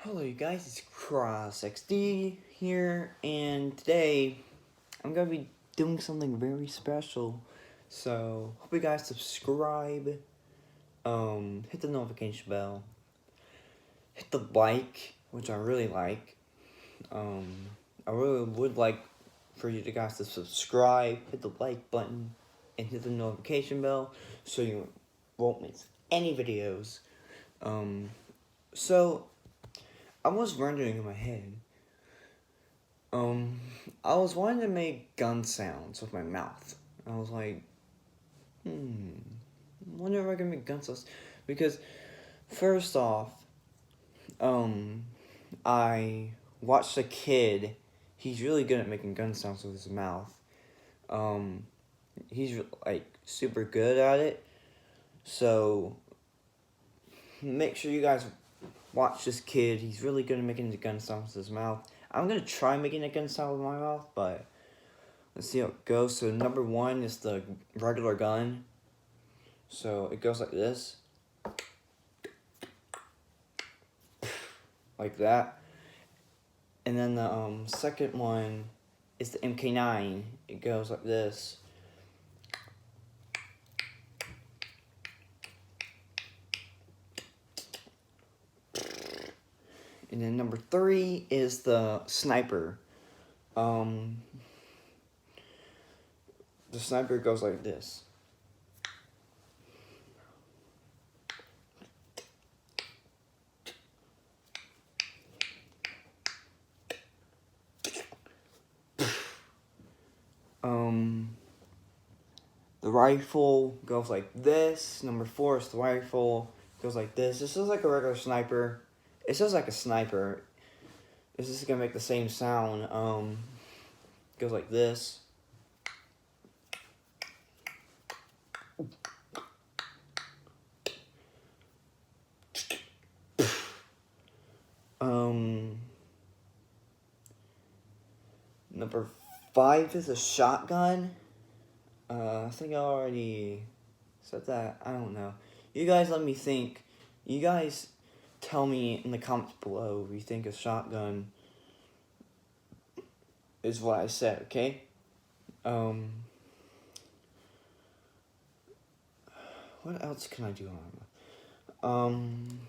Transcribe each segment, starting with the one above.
Hello you guys, it's CrossXD here, and today I'm going to be doing something very special, so hope you guys subscribe, hit the notification bell, hit the like, which I really like. I really would like for you guys to subscribe, hit the like button, and hit the notification bell so you won't miss any videos. So I was wondering in my head, I was wanting to make gun sounds with my mouth. I was like, wonder if I can make gun sounds. Because, first off, I watched a kid. He's really good at making gun sounds with his mouth. He's, like, super good at it. So, make sure you guys watch this kid. He's really good at making the gun sounds with his mouth. I'm gonna try making a gun sound with my mouth, but let's see how it goes. So number one is the regular gun. So it goes like this. Like that. And then the second one is the MK9. It goes like this. And then number three is the sniper. The sniper goes like this. The rifle goes like this. Number four is the rifle. Goes like this. This is like a regular sniper. It's just like a sniper. This is gonna make the same sound. Goes like this. Number five is a shotgun. I think I already said that. I don't know. You guys let me think. You guys tell me in the comments below if you think a shotgun is what I said, okay? What else can I do on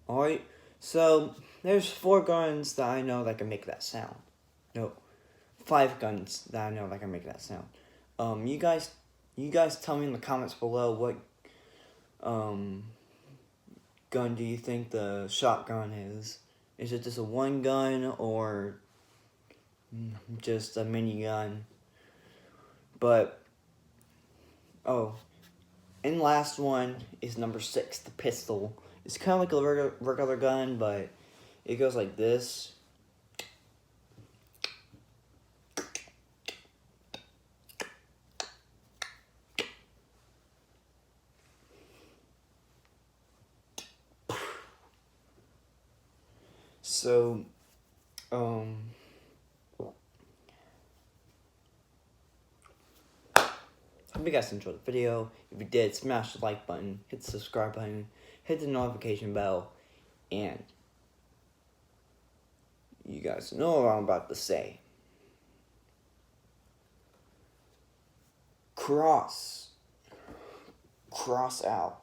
Alright, so there's 4 guns that I know that can make that sound. No, 5 guns that I know that can make that sound. You guys tell me in the comments below what gun do you think the shotgun is? Is it just a 1 gun or just a minigun? But and last one is number 6, the pistol. It's kind of like a regular gun, but it goes like this. So, hope you guys enjoyed the video. If you did, smash the like button, hit the subscribe button, hit the notification bell, and you guys know what I'm about to say. Cross out.